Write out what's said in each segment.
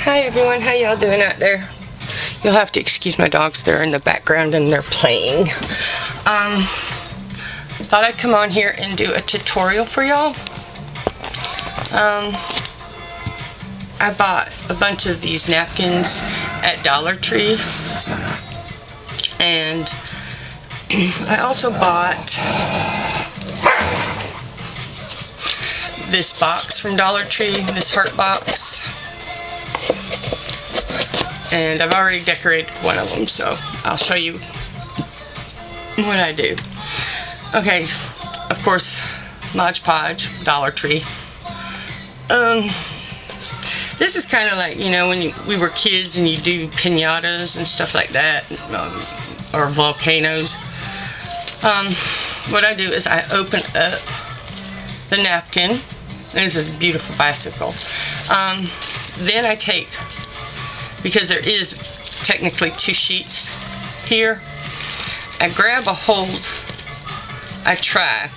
Hi everyone, how y'all doing out there? You'll have to excuse my dogs, they're in the background and they're playing. Thought I'd come on here and do a tutorial for y'all. I bought a bunch of these napkins at Dollar Tree, and I also bought this box from Dollar Tree, this heart box. And I've already decorated one of them, so I'll show you what I do. Okay, of course, Mod Podge, Dollar Tree. This is kind of like, you know, when we were kids and you do piñatas and stuff like that, or volcanoes. What I do is I open up the napkin. This is a beautiful bicycle. Then I take, because there is technically two sheets here, I grab a hold. I try.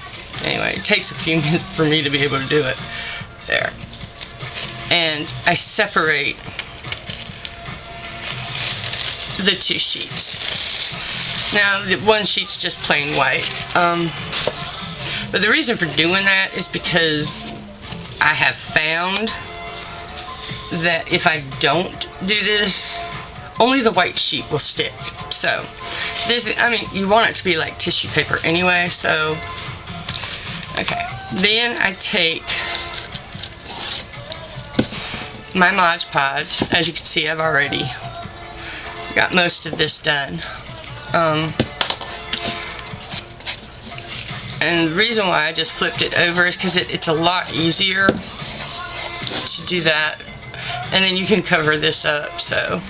Anyway, it takes a few minutes for me to be able to do it. There. And I separate the two sheets. Now, the one sheet's just plain white. But the reason for doing that is because I have found that if I don't do this, only the white sheet will stick. So, this is, I mean, you want it to be like tissue paper anyway, so, okay. Then I take my Mod Podge. As you can see, I've already got most of this done. And the reason why I just flipped it over is because it's a lot easier to do that. And then you can cover this up, so.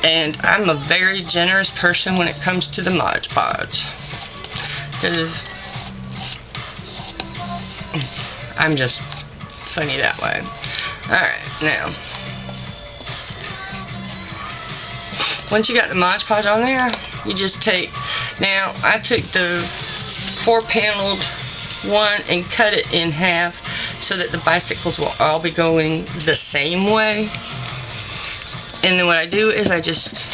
And I'm a very generous person when it comes to the Mod Podge, because I'm just funny that way. Alright, now, once you got the Mod Podge on there, you just take, now I took the 4-paneled one and cut it in half so that the bicycles will all be going the same way. And then what I do is I just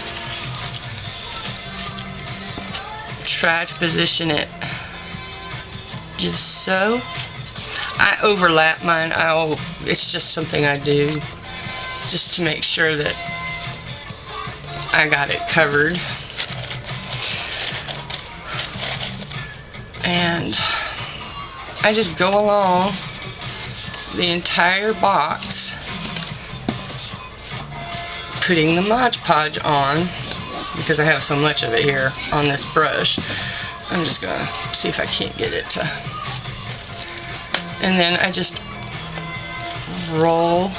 try to position it just so. I overlap mine. It's just something I do just to make sure that I got it covered. And I just go along the entire box putting the Mod Podge on, because I have so much of it here on this brush. I'm just gonna see if I can't get it to, and then I just roll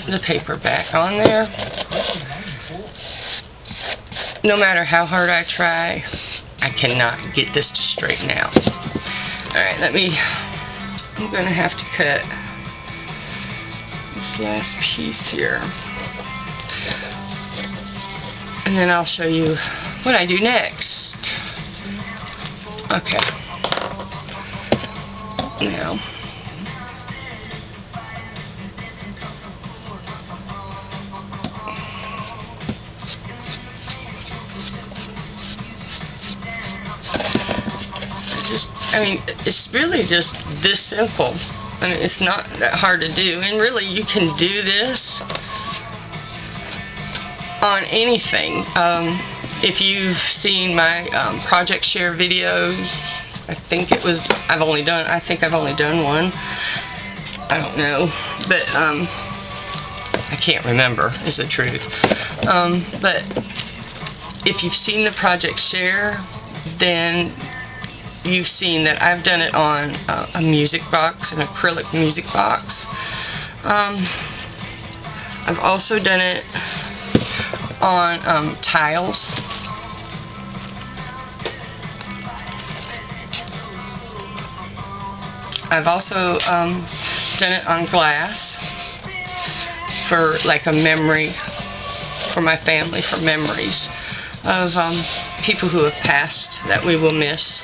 the paper back on there. No matter how hard I try, I cannot get this to straighten out. Alright, I'm gonna have to cut this last piece here. And then I'll show you what I do next. Okay. Now, it's really just this simple. I mean, it's not that hard to do, and really you can do this on anything. If you've seen my project share videos, I think I've only done one. I don't know, but I can't remember is the truth. But if you've seen the project share, then you've seen that I've done it on a music box, an acrylic music box. I've also done it on tiles. I've also done it on glass for like a memory for my family, for memories of people who have passed that we will miss.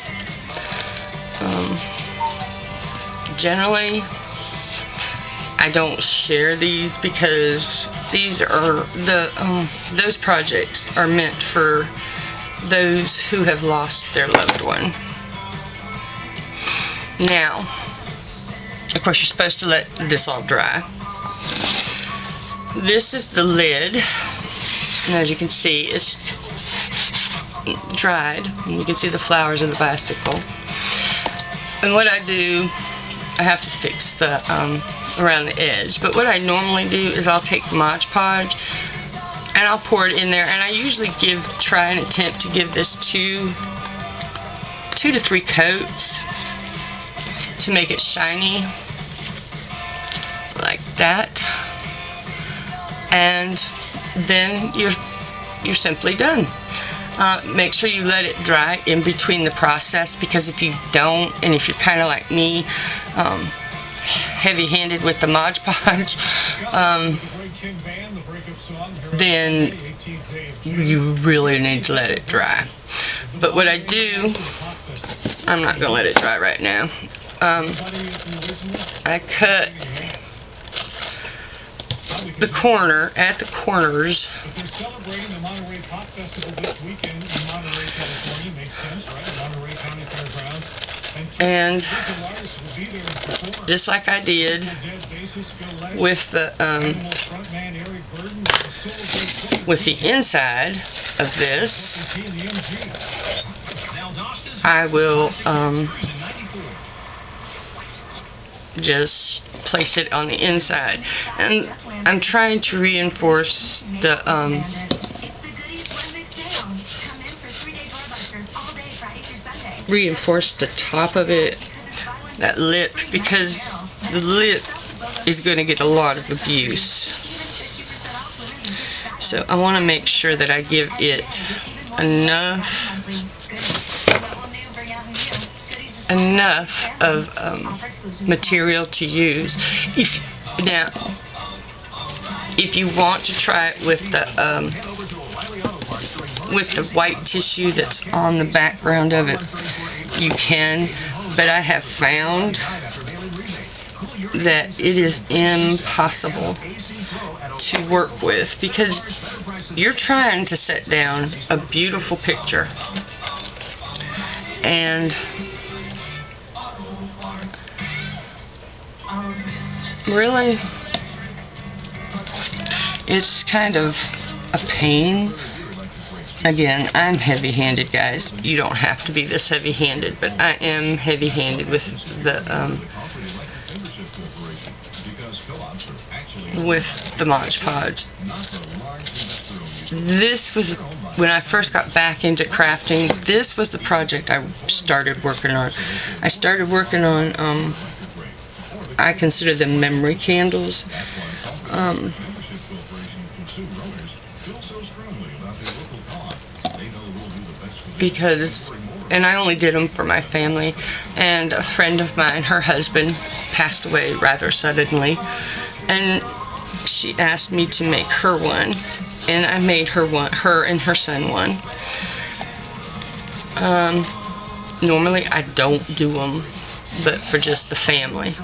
Generally, I don't share these because these are those projects are meant for those who have lost their loved one. Now, of course, you're supposed to let this all dry. This is the lid, and as you can see, it's dried, and you can see the flowers of the bicycle. And what I do, I have to fix the around the edge, but what I normally do is I'll take the Mod Podge and I'll pour it in there, and I usually try and attempt to give this two to three coats to make it shiny, like that, and then you're simply done. Make sure you let it dry in between the process, because if you don't, and if you're kind of like me, heavy-handed with the Mod Podge, then you really need to let it dry. But what I do, I'm not going to let it dry right now. I cut the corner at the corners, and just like I did with the inside of this, I will just place it on the inside, and I'm trying to reinforce the top of it, that lip, because the lip is going to get a lot of abuse. So I want to make sure that I give it enough of material to use. If you want to try it with the white tissue that's on the background of it, you can, but I have found that it is impossible to work with, because you're trying to set down a beautiful picture, and really, it's kind of a pain. Again, I'm heavy-handed, guys. You don't have to be this heavy-handed, but I am heavy-handed with the Mod Podge. This was, when I first got back into crafting, this was the project I started working on. I started working on, I consider them memory candles. Because, and I only did them for my family, and a friend of mine, her husband passed away rather suddenly, and she asked me to make her one, and I made her one, her and her son one. Normally I don't do them, but for just the family.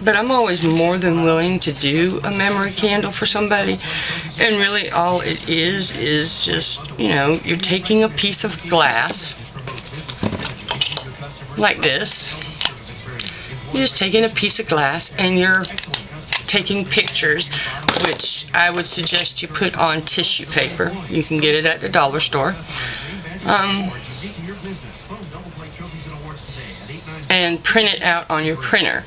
But I'm always more than willing to do a memory candle for somebody, and really all it is just, you know, you're taking a piece of glass like this. You're just taking a piece of glass and you're taking pictures, which I would suggest you put on tissue paper. You can get it at the dollar store. And print it out on your printer.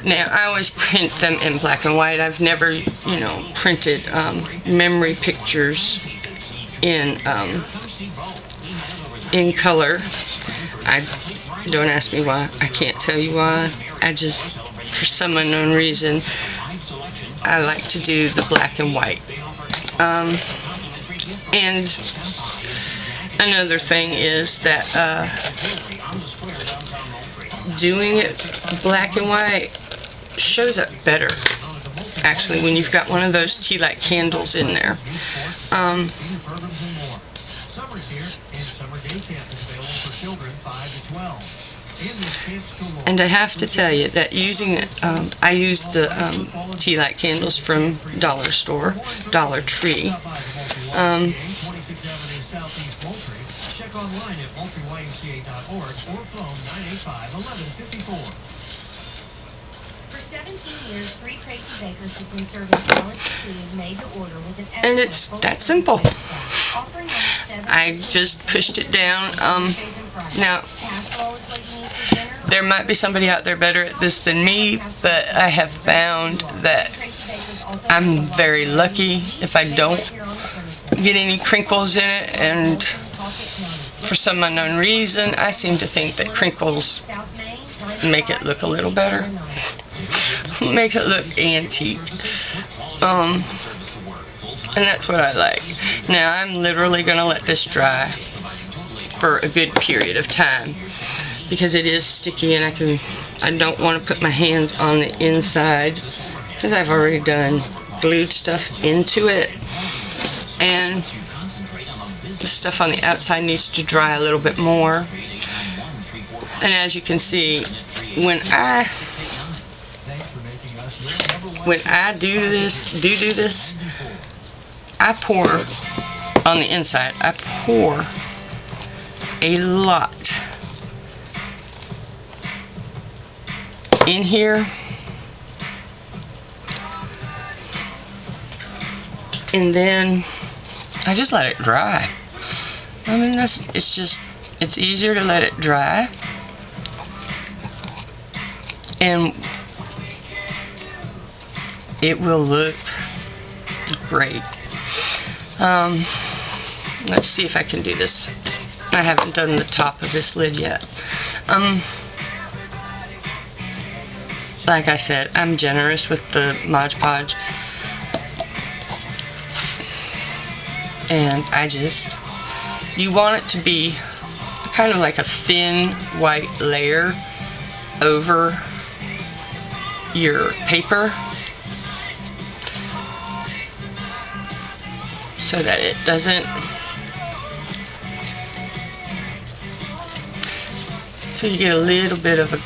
Now, I always print them in black and white. I've never, you know, printed memory pictures in color. Don't ask me why. I can't tell you why. I just, for some unknown reason, I like to do the black and white. And another thing is that doing it black and white shows up better, actually, when you've got one of those tea light candles in there. And I have to tell you that using it, I use the tea light candles from Dollar Store, Dollar Tree. Check online at moultrieymca.org or phone 985-1154. For 17 years, Three Crazy Bakers has been serving quality food made to order with an excellent and it's that simple. offering over 7 I just pushed it down. Now, casserole is what you need for dinner. there might be somebody out there better at this than me, but I have found that I'm very lucky if I don't get any crinkles in it, and for some unknown reason, I seem to think that crinkles make it look a little better. Makes it look antique. And that's what I like. Now, I'm literally going to let this dry for a good period of time because it is sticky, and I don't want to put my hands on the inside because I've already done glued stuff into it, and the stuff on the outside needs to dry a little bit more. And as you can see, when I do this, I pour on the inside. I pour a lot in here, and then I just let it dry. I mean, it's easier to let it dry, and it will look great. Let's see if I can do this. I haven't done the top of this lid yet. Like I said, I'm generous with the Mod Podge, and you want it to be kind of like a thin white layer over your paper so that it doesn't, so you get a little bit of a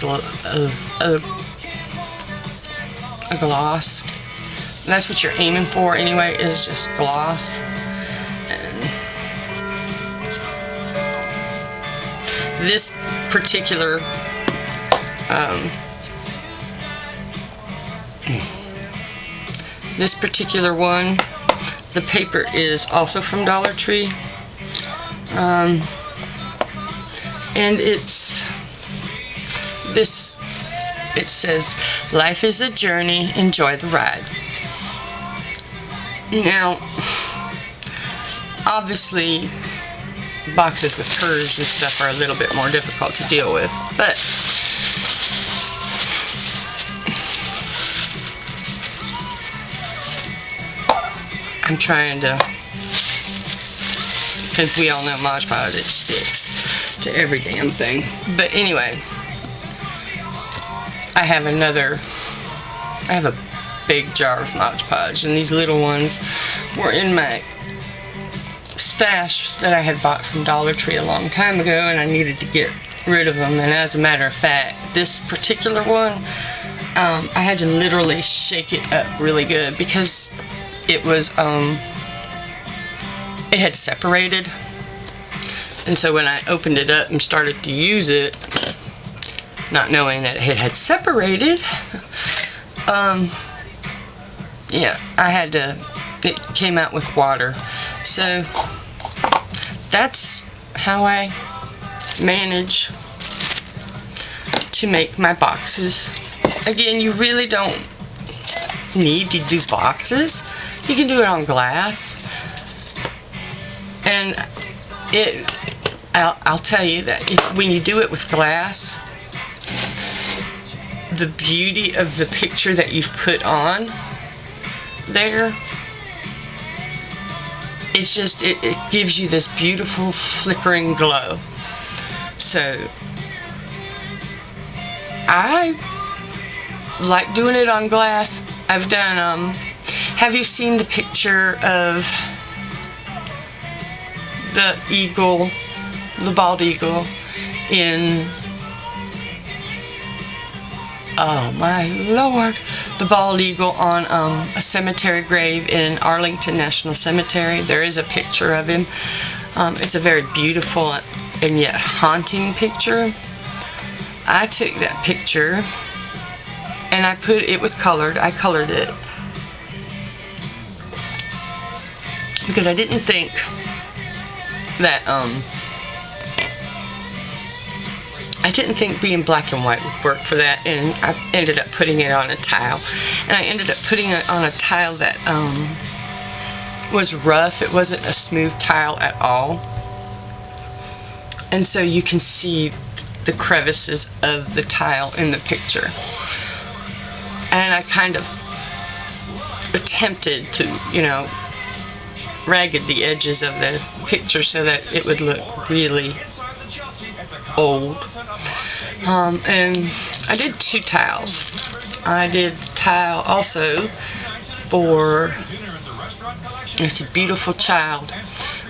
gloss. And that's what you're aiming for anyway, is just gloss. And this particular one, the paper is also from Dollar Tree, and it says, "Life is a journey, enjoy the ride." Now, obviously, boxes with curves and stuff are a little bit more difficult to deal with, but I'm trying to, because we all know Mod Podge, it sticks to every damn thing. But anyway, I have a big jar of Mod Podge, and these little ones were in my stash that I had bought from Dollar Tree a long time ago, and I needed to get rid of them. And as a matter of fact, this particular one, I had to literally shake it up really good because it was, it had separated. And so when I opened it up and started to use it, not knowing that it had separated, yeah, it came out with water. So that's how I manage to make my boxes. Again, you really don't need to do boxes. You can do it on glass. And I'll tell you that when you do it with glass, the beauty of the picture that you've put on there, it gives you this beautiful flickering glow. So I like doing it on glass. I've done, have you seen the picture of the eagle, the bald eagle, in, oh my lord, the bald eagle on a cemetery grave in Arlington National Cemetery. There is a picture of him. It's a very beautiful and yet haunting picture. I took that picture and it was colored. I colored it because I didn't think that being black and white would work for that, and I ended up putting it on a tile. And I ended up putting it on a tile that was rough. It wasn't a smooth tile at all. And so you can see the crevices of the tile in the picture. And I kind of attempted to, ragged the edges of the picture so that it would look really old. And I did 2 tiles. I did tile also for, it's a beautiful child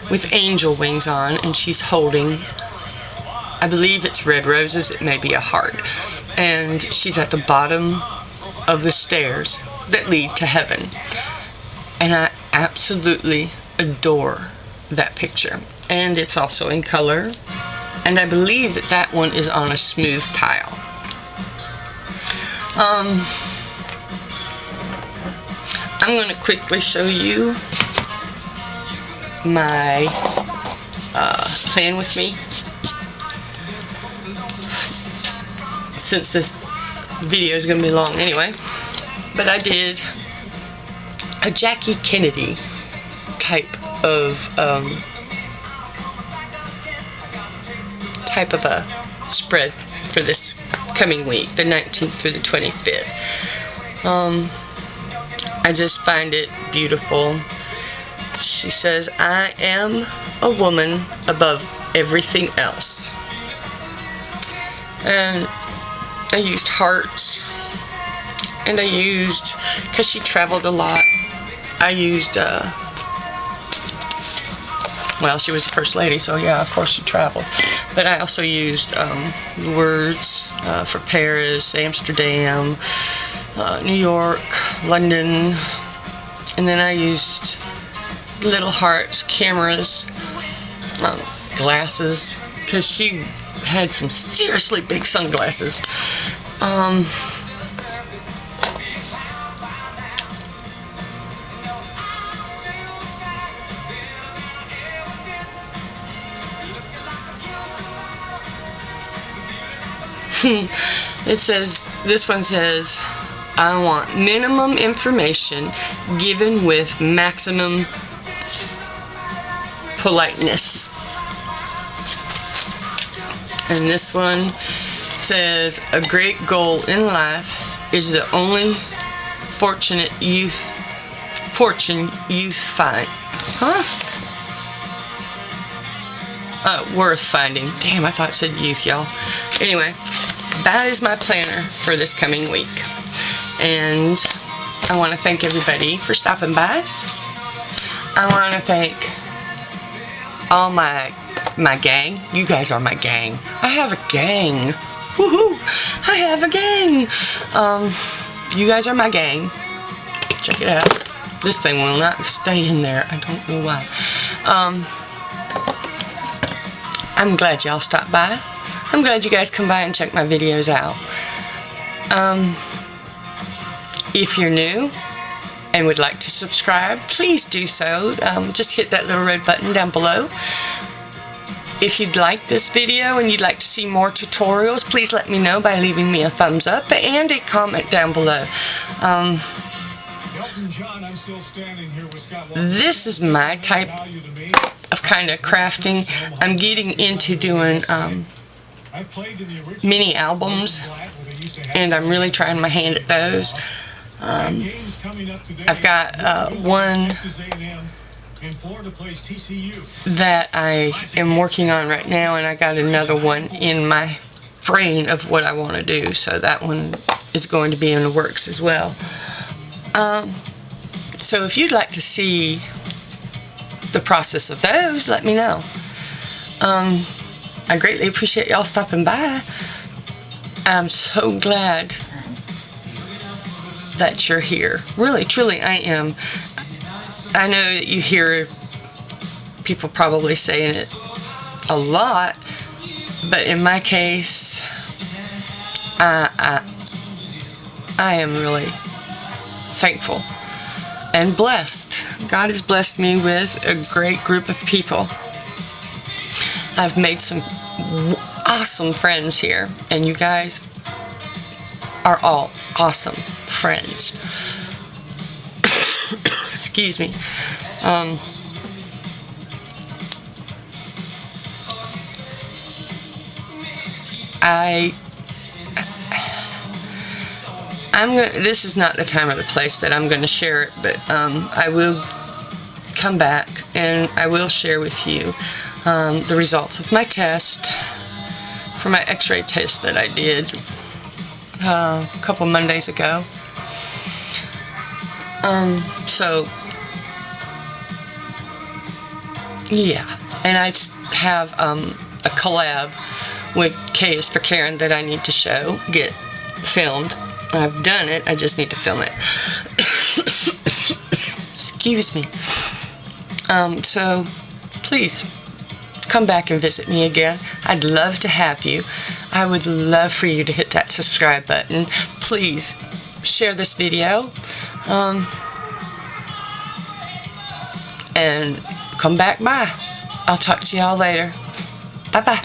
with angel wings on, and she's holding, I believe it's red roses, it may be a heart, and she's at the bottom of the stairs that lead to heaven. And I absolutely adore that picture, and it's also in color, and I believe that one is on a smooth tile. I'm going to quickly show you my plan with me, since this video is going to be long anyway. But I did a Jackie Kennedy type of a spread for this coming week, the 19th through the 25th. I just find it beautiful. She says, "I am a woman above everything else." And I used hearts, and I used, because she traveled a lot, I used, well, she was the first lady, so yeah, of course she traveled. But I also used words for Paris, Amsterdam, New York, London, and then I used little hearts, cameras, glasses, because she had some seriously big sunglasses. It says, this one says, "I want minimum information given with maximum politeness." And this one says, "A great goal in life is the only fortune youth find." Huh? Worth finding. Damn, I thought it said youth, y'all. Anyway, that is my planner for this coming week. And I want to thank everybody for stopping by. I want to thank all my gang. You guys are my gang. I have a gang. Woohoo! I have a gang. You guys are my gang. Check it out. This thing will not stay in there. I don't know why. I'm glad y'all stopped by. I'm glad you guys come by and check my videos out. If you're new and would like to subscribe, please do so. Just hit that little red button down below. If you'd like this video and you'd like to see more tutorials, please let me know by leaving me a thumbs up and a comment down below. This is my type of kind of crafting. I'm getting into doing mini albums, and I'm really trying my hand at those. I've got one that I am working on right now, and I got another one in my brain of what I want to do, so that one is going to be in the works as well. So if you'd like to see the process of those, let me know. I greatly appreciate y'all stopping by. I'm so glad that you're here. Really, truly, I am. I know that you hear people probably saying it a lot, but in my case, I am really thankful and blessed. God has blessed me with a great group of people. I've made some awesome friends here, and you guys are all awesome friends. Excuse me. This is not the time or the place that I'm going to share it, but I will come back and I will share with you the results of my test, for my x-ray test that I did a couple Mondays ago. So, yeah. And I have a collab with K is for Karen that I need to get filmed. I've done it, I just need to film it. Excuse me. So, please, come back and visit me again. I'd love to have you. I would love for you to hit that subscribe button. Please, share this video. And come back by. I'll talk to y'all later. Bye-bye.